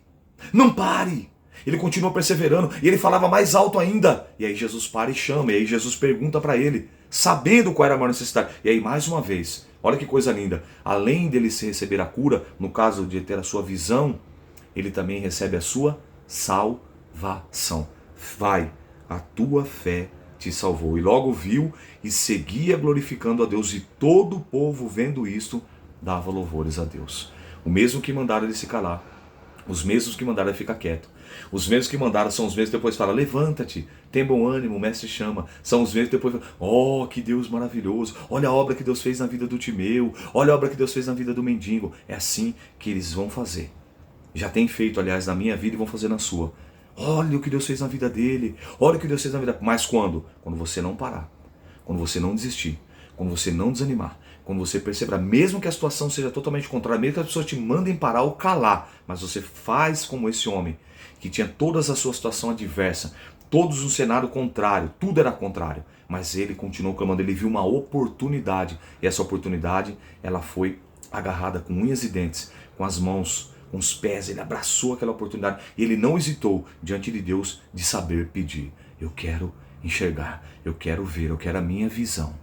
Não pare. Ele continuou perseverando e ele falava mais alto ainda. E aí Jesus para e chama, e aí Jesus pergunta para ele, sabendo qual era a maior necessidade. E aí mais uma vez, olha que coisa linda, além dele receber a cura, no caso de ter a sua visão, ele também recebe a sua salvação. Vai, a tua fé te salvou. E logo viu e seguia glorificando a Deus, e todo o povo vendo isto, dava louvores a Deus. O mesmo que mandaram ele se calar, os mesmos que mandaram ele ficar quieto, os mesmos que mandaram são os mesmos que depois falam, levanta-te, tem bom ânimo, o mestre chama. São os mesmos que depois falam, oh, que Deus maravilhoso, olha a obra que Deus fez na vida do Timeu, olha a obra que Deus fez na vida do mendigo. É assim que eles vão fazer. Já tem feito, aliás, na minha vida e vão fazer na sua. Olha o que Deus fez na vida dele, olha o que Deus fez na vida. Mas quando? Quando você não parar, quando você não desistir, quando você não desanimar, quando você perceber, mesmo que a situação seja totalmente contrária, mesmo que as pessoas te mandem parar ou calar, mas você faz como esse homem, que tinha toda a sua situação adversa, todos um cenário contrário, tudo era contrário, mas ele continuou clamando, ele viu uma oportunidade, e essa oportunidade, ela foi agarrada com unhas e dentes, com as mãos, com os pés, ele abraçou aquela oportunidade, e ele não hesitou diante de Deus de saber pedir, eu quero enxergar, eu quero ver, eu quero a minha visão.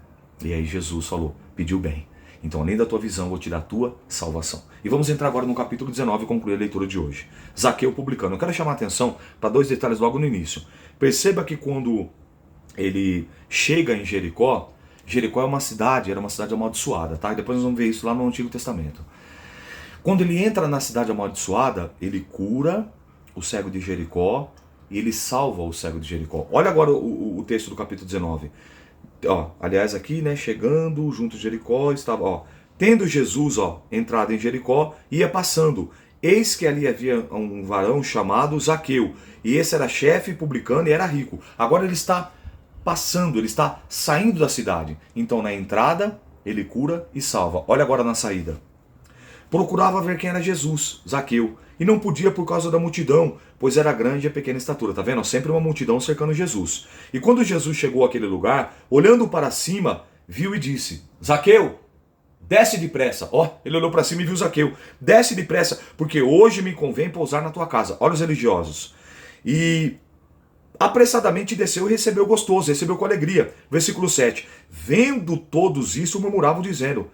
E aí Jesus falou, pediu bem. Então, além da tua visão, eu vou te dar a tua salvação. E vamos entrar agora no capítulo 19 e concluir a leitura de hoje. Zaqueu publicano. Eu quero chamar a atenção para dois detalhes logo no início. Perceba que quando ele chega em Jericó, Jericó é uma cidade, era uma cidade amaldiçoada, tá? E depois nós vamos ver isso lá no Antigo Testamento. Quando ele entra na cidade amaldiçoada, ele cura o cego de Jericó e ele salva o cego de Jericó. Olha agora o texto do capítulo 19. Ó, aliás, aqui, né, chegando junto de Jericó, estava, ó, tendo Jesus, ó, entrado em Jericó, ia passando. Eis que ali havia um varão chamado Zaqueu, e esse era chefe publicano e era rico. Agora ele está passando, ele está saindo da cidade. Então na entrada, ele cura e salva. Olha agora na saída. Procurava ver quem era Jesus, Zaqueu, e não podia por causa da multidão, pois era grande a pequena estatura. Tá vendo? Sempre uma multidão cercando Jesus. E quando Jesus chegou àquele lugar, olhando para cima, viu e disse, Zaqueu, desce depressa. Ó, ele olhou para cima e viu Zaqueu. Desce depressa, porque hoje me convém pousar na tua casa. Olha os religiosos. E apressadamente desceu e recebeu gostoso, recebeu com alegria. Versículo 7. Vendo todos isso, murmuravam dizendo,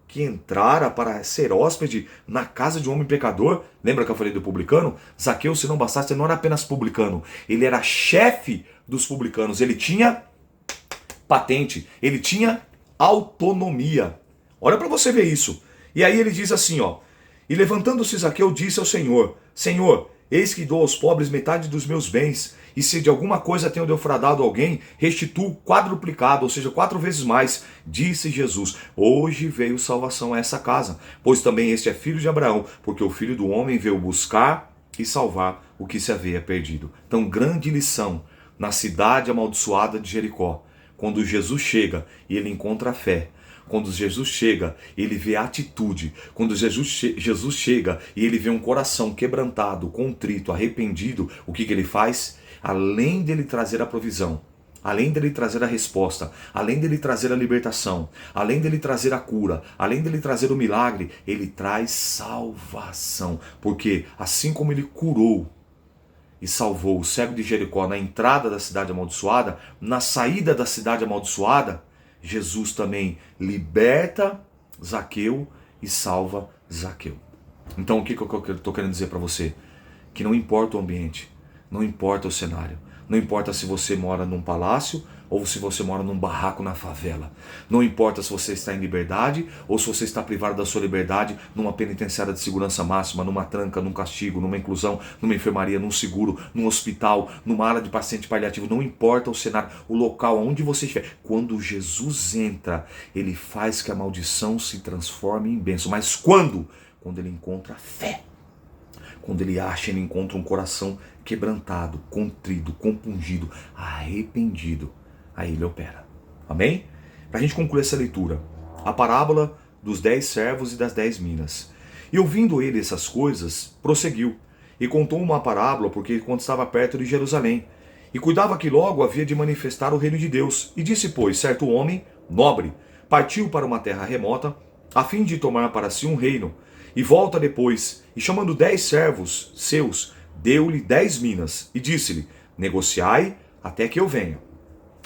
que entrara para ser hóspede na casa de um homem pecador. Lembra que eu falei do publicano? Zaqueu, se não bastasse, ele não era apenas publicano, ele era chefe dos publicanos, ele tinha patente, ele tinha autonomia. Olha para você ver isso. E aí ele diz assim, ó, e levantando-se Zaqueu disse ao Senhor, Senhor, eis que dou aos pobres metade dos meus bens, e se de alguma coisa tenho defraudado alguém, restituo quadruplicado, ou seja, 4 vezes mais. Disse Jesus, hoje veio salvação a essa casa, pois também este é filho de Abraão, porque o Filho do Homem veio buscar e salvar o que se havia perdido. Então, grande lição na cidade amaldiçoada de Jericó, quando Jesus chega e ele encontra a fé. Quando Jesus chega, ele vê a atitude. Quando Jesus chega e ele vê um coração quebrantado, contrito, arrependido, o que ele faz? Além dele trazer a provisão, além dele trazer a resposta, além dele trazer a libertação, além dele trazer a cura, além dele trazer o milagre, ele traz salvação. Porque assim como ele curou e salvou o cego de Jericó na entrada da cidade amaldiçoada, na saída da cidade amaldiçoada, Jesus também liberta Zaqueu e salva Zaqueu. Então o que eu estou querendo dizer para você? Que não importa o ambiente, não importa o cenário, não importa se você mora num palácio ou se você mora num barraco na favela. Não importa se você está em liberdade ou se você está privado da sua liberdade numa penitenciária de segurança máxima, numa tranca, num castigo, numa inclusão, numa enfermaria, num seguro, num hospital, numa área de paciente paliativo. Não importa o cenário, o local onde você estiver. Quando Jesus entra, ele faz que a maldição se transforme em bênção. Mas quando? Quando ele encontra fé. Quando ele encontra um coração quebrantado, contrido, compungido, arrependido. Aí ele opera. Amém? Para a gente concluir essa leitura, a parábola dos 10 servos e das 10 minas. E ouvindo ele essas coisas, prosseguiu, e contou uma parábola, porque quando estava perto de Jerusalém, e cuidava que logo havia de manifestar o reino de Deus. E disse, pois, certo homem, nobre, partiu para uma terra remota, a fim de tomar para si um reino, e volta depois, e chamando 10 servos seus, deu-lhe 10 minas, e disse-lhe, negociai até que eu venha.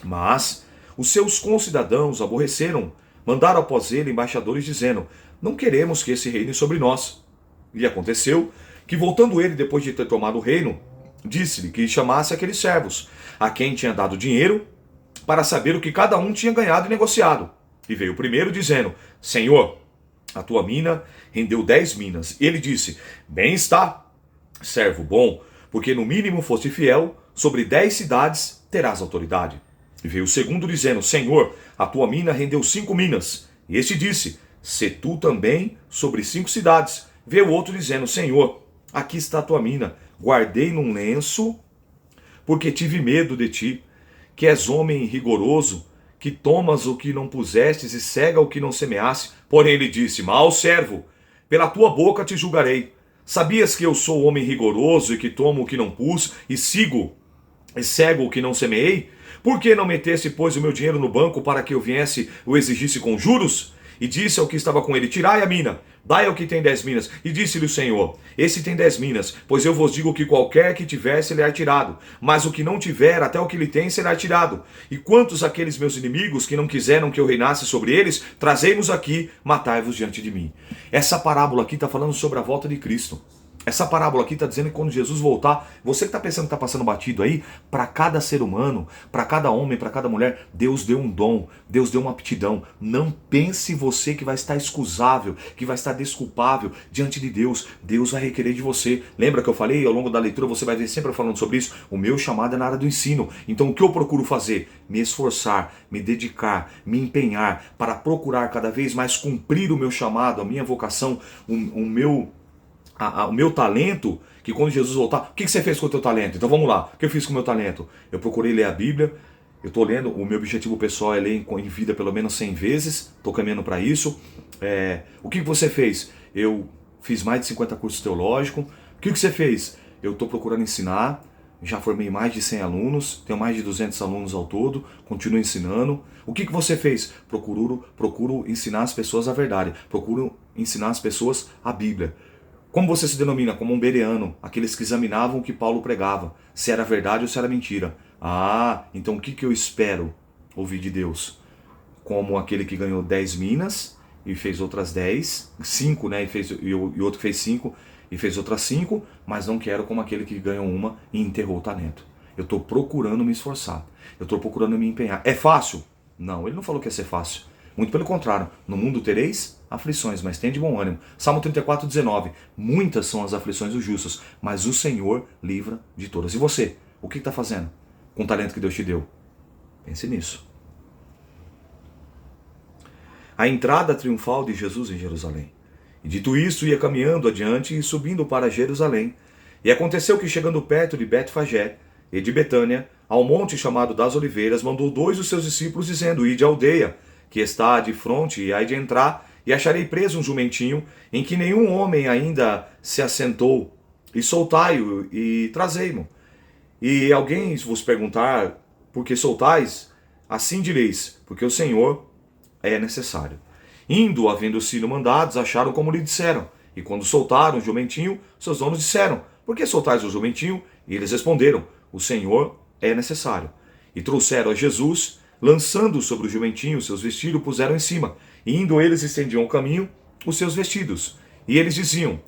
Mas os seus concidadãos aborreceram, mandaram após ele embaixadores dizendo, não queremos que esse reine sobre nós. E aconteceu que, voltando ele depois de ter tomado o reino, disse-lhe que chamasse aqueles servos, a quem tinha dado dinheiro, para saber o que cada um tinha ganhado e negociado. E veio o primeiro dizendo, Senhor, a tua mina rendeu 10 minas. E ele disse, bem está, servo bom, porque no mínimo foste fiel, sobre 10 cidades terás autoridade. E veio o segundo dizendo, Senhor, a tua mina rendeu 5 minas. E este disse, se tu também sobre 5 cidades. Veio o outro dizendo, Senhor, aqui está a tua mina, guardei num lenço, porque tive medo de ti, que és homem rigoroso, que tomas o que não pusestes e cega o que não semeaste. Porém ele disse, mau servo, pela tua boca te julgarei. Sabias que eu sou homem rigoroso e que tomo o que não pus e cego o que não semeei? Por que não metesse, pois, o meu dinheiro no banco para que eu viesse o exigisse com juros? E disse ao que estava com ele, tirai a mina, dai ao que tem 10 minas. E disse-lhe o Senhor, esse tem 10 minas, pois eu vos digo que qualquer que tiver será tirado, mas o que não tiver, até o que lhe tem, será tirado. E quantos aqueles meus inimigos que não quiseram que eu reinasse sobre eles, trazei-vos aqui, matai-vos diante de mim. Essa parábola aqui está falando sobre a volta de Cristo. Essa parábola aqui está dizendo que quando Jesus voltar, você que está pensando que está passando batido aí, para cada ser humano, para cada homem, para cada mulher, Deus deu um dom, Deus deu uma aptidão. Não pense você que vai estar excusável, que vai estar desculpável diante de Deus. Deus vai requerer de você. Lembra que eu falei ao longo da leitura, você vai ver sempre falando sobre isso? O meu chamado é na área do ensino. Então o que eu procuro fazer? Me esforçar, me dedicar, me empenhar para procurar cada vez mais cumprir o meu chamado, a minha vocação, o meu talento, que quando Jesus voltar, o que você fez com o teu talento? Então vamos lá, o que eu fiz com o meu talento? Eu procurei ler a Bíblia, eu estou lendo, o meu objetivo pessoal é ler em vida pelo menos 100 vezes, estou caminhando para isso. O que você fez? Eu fiz mais de 50 cursos teológicos. O que você fez? Eu estou procurando ensinar, já formei mais de 100 alunos, tenho mais de 200 alunos ao todo, continuo ensinando. O que você fez? Procuro ensinar as pessoas a verdade, procuro ensinar as pessoas a Bíblia. Como você se denomina? Como um bereano, aqueles que examinavam o que Paulo pregava, se era verdade ou se era mentira. Então o que eu espero ouvir de Deus? Como aquele que ganhou 10 minas e fez outras 10, 5, né? E o outro fez 5 e fez outras 5, mas não quero como aquele que ganhou uma e enterrou o talento. Eu estou procurando me esforçar, eu estou procurando me empenhar. É fácil? Não, ele não falou que ia ser fácil. Muito pelo contrário, no mundo tereis aflições, mas tem de bom ânimo. Salmo 34, 19. Muitas são as aflições dos justos, mas o Senhor livra de todas. E você? O que está fazendo com o talento que Deus te deu? Pense nisso. A entrada triunfal de Jesus em Jerusalém. E dito isto, ia caminhando adiante e subindo para Jerusalém. E aconteceu que, chegando perto de Betfagé e de Betânia, ao monte chamado das Oliveiras, mandou 2 dos seus discípulos, dizendo, ide à aldeia, que está de fronte, e hei de entrar, e acharei preso um jumentinho, em que nenhum homem ainda se assentou, e soltai-o, e trazei-mo. E alguém vos perguntar, por que soltais? Assim direis, porque o Senhor é necessário. Indo, havendo sido mandados, acharam como lhe disseram. E quando soltaram o jumentinho, seus donos disseram, por que soltais o jumentinho? E eles responderam, o Senhor é necessário. E trouxeram a Jesus, Lançando sobre o jumentinho seus vestidos, puseram em cima. E indo eles, estendiam o caminho, os seus vestidos. E eles diziam: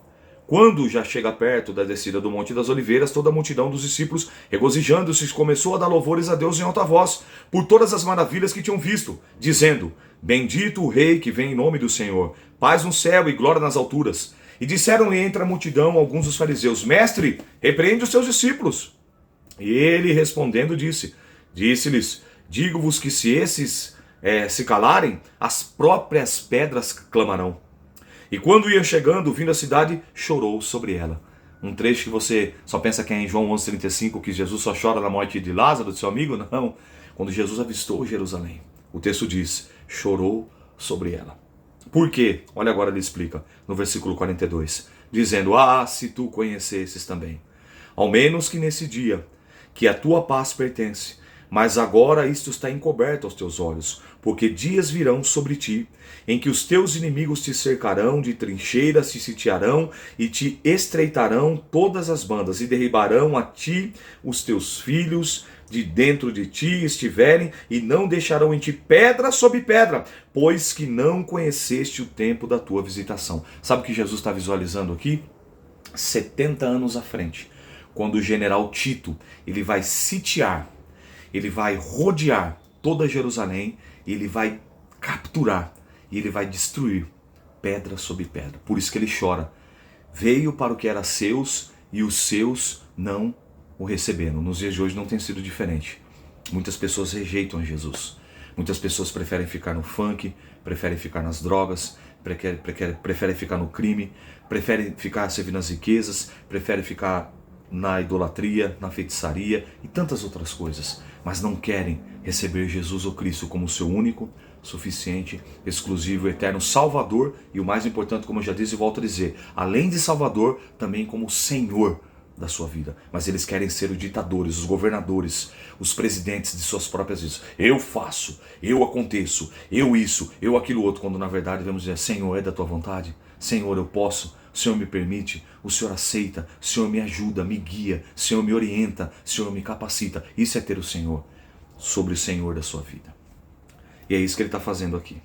quando já chega perto da descida do Monte das Oliveiras, toda a multidão dos discípulos, regozijando-se, começou a dar louvores a Deus em alta voz, por todas as maravilhas que tinham visto, dizendo: bendito o Rei que vem em nome do Senhor, paz no céu e glória nas alturas. E disseram-lhe entre a multidão alguns dos fariseus: mestre, repreende os seus discípulos. E ele respondendo disse-lhes: digo-vos que se esses se calarem, as próprias pedras clamarão. E quando ia chegando, vindo à cidade, chorou sobre ela. Um trecho que você só pensa que é em João 11,35, que Jesus só chora na morte de Lázaro, do seu amigo. Não, quando Jesus avistou Jerusalém, o texto diz: chorou sobre ela. Por quê? Olha agora, ele explica no versículo 42, dizendo: ah, se tu conhecesses também, ao menos que nesse dia, que a tua paz pertence, mas agora isto está encoberto aos teus olhos, porque dias virão sobre ti, em que os teus inimigos te cercarão, de trincheiras te sitiarão, e te estreitarão todas as bandas, e derribarão a ti os teus filhos, de dentro de ti estiverem, e não deixarão em ti pedra sobre pedra, pois que não conheceste o tempo da tua visitação. Sabe o que Jesus está visualizando aqui? 70 anos à frente, quando o general Tito, ele vai sitiar, ele vai rodear toda Jerusalém, e ele vai capturar, e ele vai destruir pedra sobre pedra. Por isso que ele chora. Veio para o que era seus, e os seus não o receberam. Nos dias de hoje não tem sido diferente. Muitas pessoas rejeitam Jesus. Muitas pessoas preferem ficar no funk, preferem ficar nas drogas, preferem ficar no crime, preferem ficar servindo as riquezas, preferem ficar na idolatria, na feitiçaria e tantas outras coisas, mas não querem receber Jesus ou Cristo como seu único, suficiente, exclusivo, eterno Salvador e o mais importante, como eu já disse e volto a dizer, além de Salvador, também como Senhor da sua vida. Mas eles querem ser os ditadores, os governadores, os presidentes de suas próprias vidas. Eu faço, eu aconteço, eu isso, eu aquilo outro, quando na verdade devemos dizer: Senhor, é da tua vontade? Senhor, eu posso? O Senhor me permite? O Senhor aceita? O Senhor me ajuda, me guia? O Senhor me orienta? O Senhor me capacita? Isso é ter o Senhor sobre o Senhor da sua vida. E é isso que ele está fazendo aqui.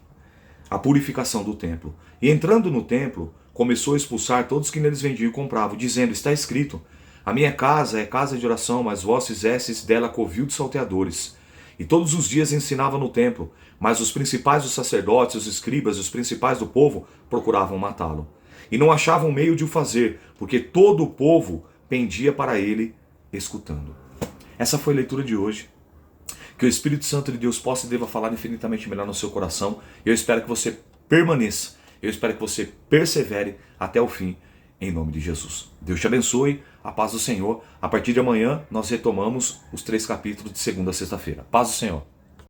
A purificação do templo. E entrando no templo, começou a expulsar todos que neles vendiam e compravam, dizendo: está escrito: a minha casa é casa de oração, mas vós fizestes dela covil de salteadores. E todos os dias ensinava no templo, mas os principais dos sacerdotes, os escribas e os principais do povo procuravam matá-lo. E não achavam meio de o fazer, porque todo o povo pendia para ele, escutando. Essa foi a leitura de hoje. Que o Espírito Santo de Deus possa e deva falar infinitamente melhor no seu coração. Eu espero que você permaneça. Eu espero que você persevere até o fim, em nome de Jesus. Deus te abençoe, a paz do Senhor. A partir de amanhã nós retomamos os 3 capítulos de segunda a sexta-feira. Paz do Senhor.